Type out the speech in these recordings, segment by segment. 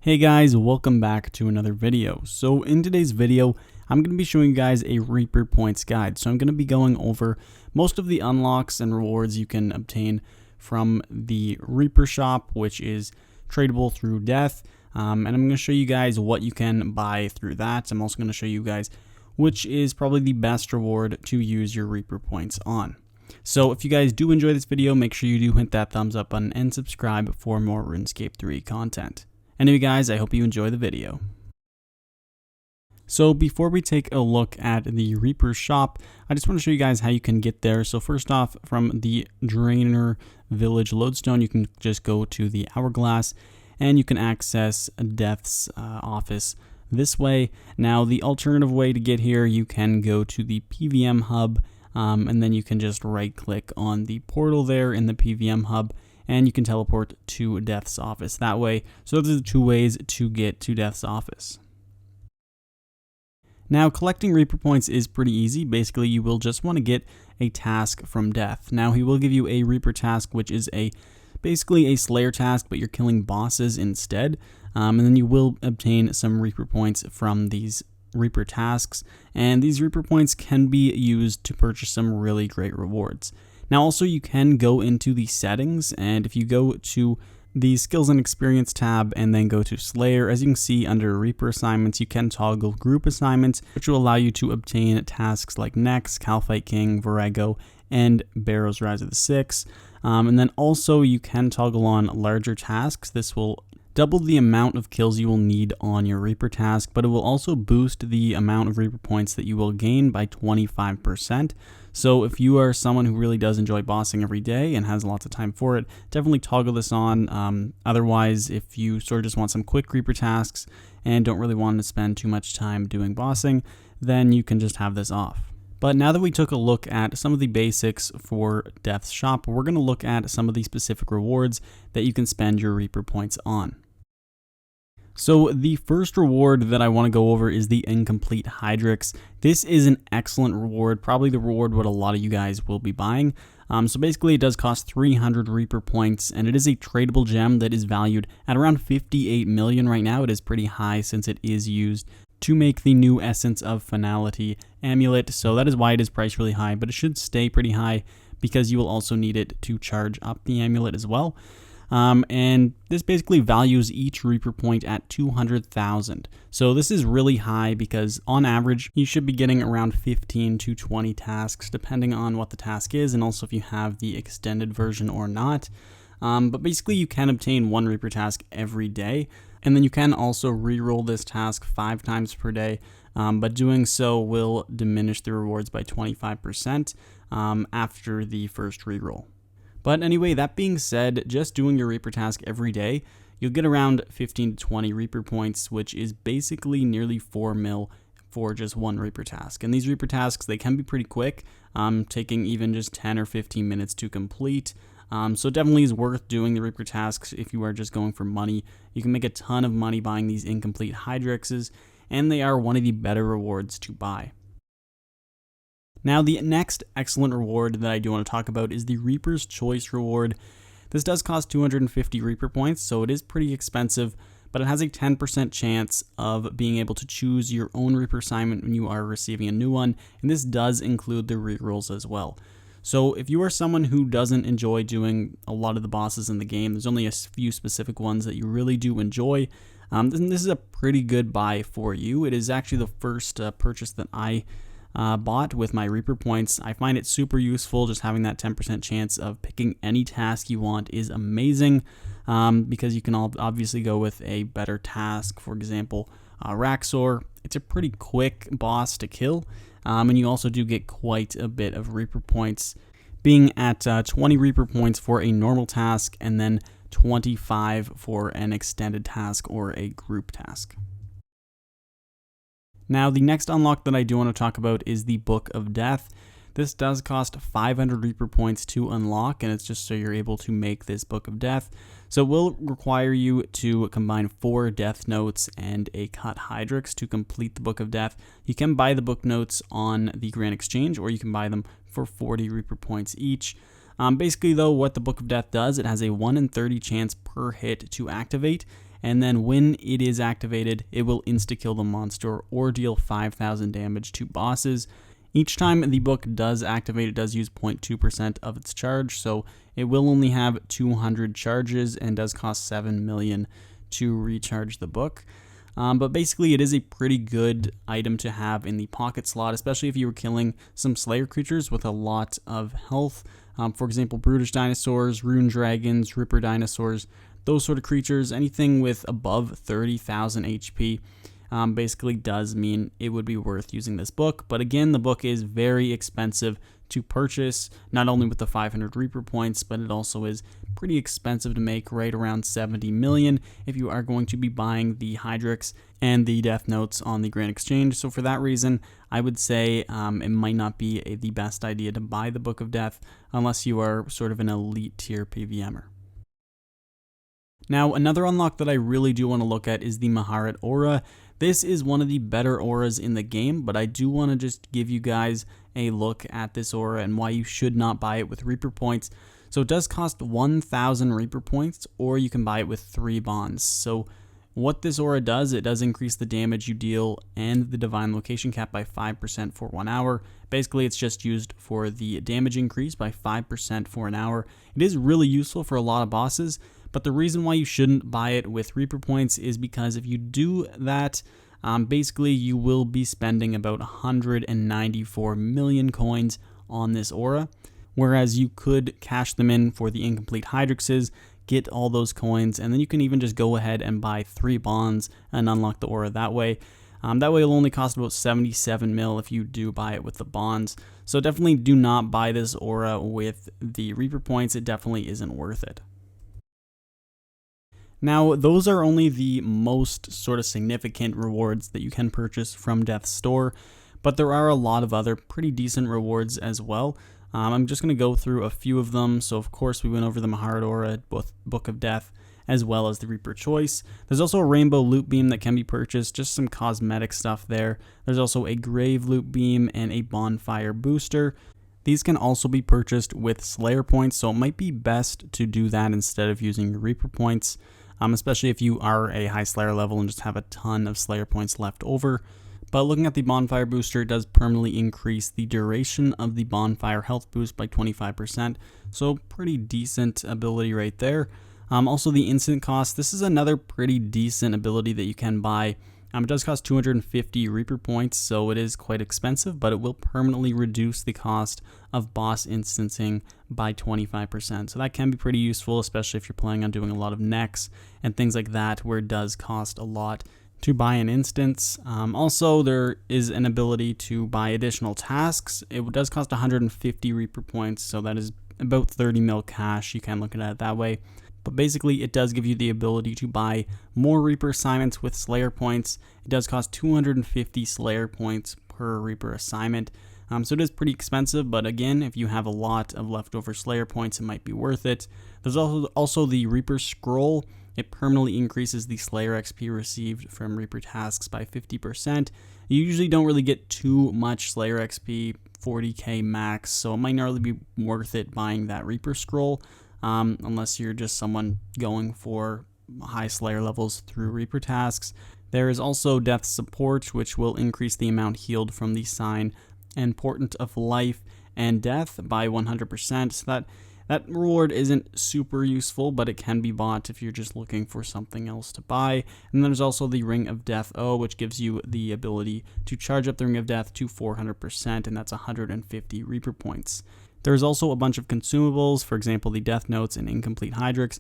Hey guys, welcome back to another video. So in today's video, I'm going to be showing you guys a Reaper Points guide. So I'm going to be going over most of the unlocks and rewards you can obtain from the Reaper shop, which is tradable through death. And I'm going to show you guys what you can buy through that. I'm also going to show you guys which is probably the best reward to use your Reaper Points on. So if you guys do enjoy this video, make sure you do hit that thumbs up button and subscribe for more RuneScape 3 content. Anyway guys, I hope you enjoy the video. So before we take a look at the Reaper shop, I just want to show you guys how you can get there. So first off, from the Drainer Village Lodestone, you can just go to the Hourglass and you can access Death's office this way. Now the alternative way to get here, you can go to the PVM hub and then you can just right click on the portal there in the PVM hub and you can teleport to Death's office that way. So those are the two ways to get to Death's office. Now collecting Reaper Points is pretty easy. Basically you will just want to get a task from Death. Now he will give you a Reaper task, which is basically a Slayer task, but you're killing bosses instead. And then you will obtain some Reaper Points from these Reaper tasks, and these Reaper Points can be used to purchase some really great rewards. Now also you can go into the settings, and if you go to the skills and experience tab and then go to Slayer, as you can see under Reaper assignments, you can toggle group assignments, which will allow you to obtain tasks like Nex, Kalphite King, Virago, and Barrows Rise of the Six. And then also you can toggle on larger tasks. This will double the amount of kills you will need on your Reaper task, but it will also boost the amount of Reaper Points that you will gain by 25%. So if you are someone who really does enjoy bossing every day and has lots of time for it, definitely toggle this on. Otherwise, if you sort of just want some quick Reaper tasks and don't really want to spend too much time doing bossing, then you can just have this off. But now that we took a look at some of the basics for Death's shop, we're going to look at some of the specific rewards that you can spend your Reaper Points on. So the first reward that I want to go over is the Incomplete Hydrix. This is an excellent reward, probably the reward what a lot of you guys will be buying. So basically it does cost 300 Reaper Points, and it is a tradable gem that is valued at around 58 million right now. It is pretty high since it is used to make the new Essence of Finality amulet, so that is why it is priced really high, but it should stay pretty high because you will also need it to charge up the amulet as well. And this basically values each Reaper Point at 200,000. So this is really high because on average, you should be getting around 15 to 20 tasks depending on what the task is and also if you have the extended version or not. But basically you can obtain one Reaper task every day, and then you can also reroll this task 5 times per day, but doing so will diminish the rewards by 25% after the first reroll. But anyway, that being said, just doing your Reaper task every day, you'll get around 15 to 20 Reaper Points, which is basically nearly 4 mil for just one Reaper task. And these Reaper tasks, they can be pretty quick, taking even just 10 or 15 minutes to complete. So it definitely is worth doing the Reaper tasks if you are just going for money. You can make a ton of money buying these Incomplete Hydrixes, and they are one of the better rewards to buy. Now the next excellent reward that I do want to talk about is the Reaper's Choice reward. This does cost 250 Reaper Points, so it is pretty expensive, but it has a 10% chance of being able to choose your own Reaper assignment when you are receiving a new one, and this does include the rerolls as well. So if you are someone who doesn't enjoy doing a lot of the bosses in the game, there's only a few specific ones that you really do enjoy, then this is a pretty good buy for you. It is actually the first purchase that I bought with my Reaper Points. I find it super useful. Just having that 10% chance of picking any task you want is amazing, because you can obviously go with a better task. For example, Raxor. It's a pretty quick boss to kill, and you also do get quite a bit of Reaper Points, being at 20 Reaper Points for a normal task and then 25 for an extended task or a group task. Now, the next unlock that I do want to talk about is the Book of Death. This does cost 500 Reaper Points to unlock, and it's just so you're able to make this Book of Death. So it will require you to combine 4 Death Notes and a Cut Hydrix to complete the Book of Death. You can buy the book notes on the Grand Exchange, or you can buy them for 40 Reaper Points each. Basically though, what the Book of Death does, it has a 1 in 30 chance per hit to activate, and then when it is activated, it will insta-kill the monster or deal 5,000 damage to bosses. Each time the book does activate, it does use 0.2% of its charge, so it will only have 200 charges and does cost 7 million to recharge the book. But basically it is a pretty good item to have in the pocket slot, especially if you were killing some Slayer creatures with a lot of health. For example, Brutish dinosaurs, Rune dragons, Ripper dinosaurs, those sort of creatures, anything with above 30,000 HP. Basically does mean it would be worth using this book. But again, the book is very expensive to purchase, not only with the 500 Reaper points, but it also is pretty expensive to make, right around 70 million if you are going to be buying the Hydrix and the Death Notes on the Grand Exchange. So for that reason, I would say it might not be the best idea to buy the Book of Death unless you are sort of an elite tier PVMer. Now, another unlock that I really do want to look at is the Maharet Aura. This is one of the better auras in the game, but I do want to just give you guys a look at this aura and why you should not buy it with Reaper points. So it does cost 1,000 Reaper points, or you can buy it with 3 bonds. So what this aura does, it does increase the damage you deal and the divine location cap by 5% for 1 hour. Basically, it's just used for the damage increase by 5% for an hour. It is really useful for a lot of bosses, but the reason why you shouldn't buy it with Reaper points is because if you do that, basically you will be spending about 194 million coins on this aura, whereas you could cash them in for the incomplete Hydrixes, get all those coins, and then you can even just go ahead and buy 3 bonds and unlock the aura that way. That way it'll only cost about 77 mil if you do buy it with the bonds. So definitely do not buy this aura with the Reaper points. It definitely isn't worth it. Now, those are only the most sort of significant rewards that you can purchase from Death's Store, but there are a lot of other pretty decent rewards as well. I'm just going to go through a few of them. So, of course, we went over the Maharet Aura, both Book of Death, as well as the Reaper Choice. There's also a Rainbow Loot Beam that can be purchased, just some cosmetic stuff there. There's also a Grave Loot Beam and a Bonfire Booster. These can also be purchased with Slayer points, so it might be best to do that instead of using your Reaper points. Especially if you are a high Slayer level and just have a ton of Slayer points left over. But looking at the Bonfire Booster, it does permanently increase the duration of the Bonfire health boost by 25%, so pretty decent ability right there. Also the Instant Cost, this is another pretty decent ability that you can buy. It does cost 250 Reaper points, so it is quite expensive, but it will permanently reduce the cost of boss instancing by 25%. So that can be pretty useful, especially if you're planning on doing a lot of necks and things like that, where it does cost a lot to buy an instance. Also, there is an ability to buy additional tasks. It does cost 150 Reaper points, so that is about 30 mil cash. You can look at it that way. But basically, it does give you the ability to buy more Reaper assignments with Slayer points. It does cost 250 Slayer points per Reaper assignment. So it is pretty expensive, but again, if you have a lot of leftover Slayer points, it might be worth it. There's also the Reaper Scroll. It permanently increases the Slayer XP received from Reaper tasks by 50%. You usually don't really get too much Slayer XP, 40k max, so it might not really be worth it buying that Reaper Scroll. Unless you're just someone going for high Slayer levels through Reaper tasks. There is also Death Support, which will increase the amount healed from the Sign and Portent of Life and Death by 100%. So that reward isn't super useful, but it can be bought if you're just looking for something else to buy. And then there's also the Ring of Death O, which gives you the ability to charge up the Ring of Death to 400%, and that's 150 Reaper points. There's also a bunch of consumables, for example, the Death Notes and Incomplete Hydrix.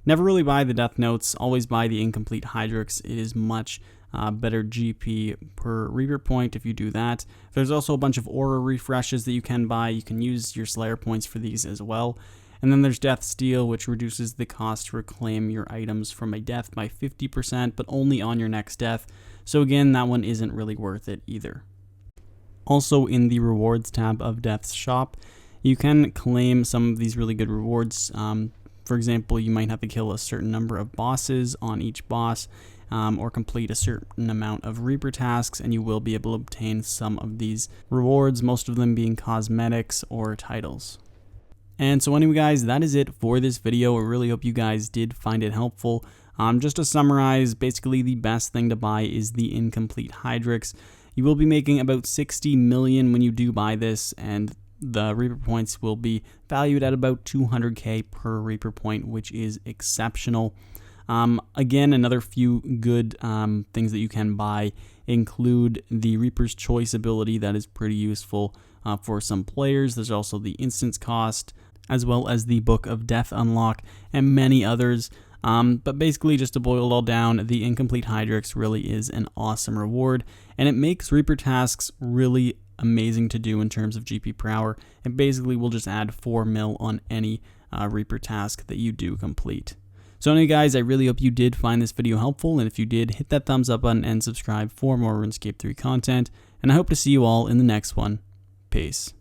Never really buy the Death Notes, always buy the Incomplete Hydrix. It is much better GP per Reaper point if you do that. There's also a bunch of aura refreshes that you can buy. You can use your Slayer points for these as well. And then there's Death Steal, which reduces the cost to reclaim your items from a death by 50%, but only on your next death. So again, that one isn't really worth it either. Also in the rewards tab of Death's shop, you can claim some of these really good rewards. For example, you might have to kill a certain number of bosses on each boss, or complete a certain amount of Reaper tasks, and you will be able to obtain some of these rewards, most of them being cosmetics or titles. And so anyway guys, that is it for this video. I really hope you guys did find it helpful. Just to summarize, basically the best thing to buy is the Incomplete Hydrix. You will be making about 60 million when you do buy this, and the Reaper points will be valued at about 200k per Reaper point, which is exceptional. Again, another few good things that you can buy include the Reaper's Choice ability. That is pretty useful for some players. There's also the instance cost, as well as the Book of Death unlock, and many others. But basically, just to boil it all down, the Incomplete Hydrix really is an awesome reward, and it makes Reaper tasks really amazing to do in terms of GP per hour. It basically will just add 4 mil on any Reaper task that you do complete. So anyway guys, I really hope you did find this video helpful, and if you did, hit that thumbs up button and subscribe for more RuneScape 3 content, and I hope to see you all in the next one. Peace.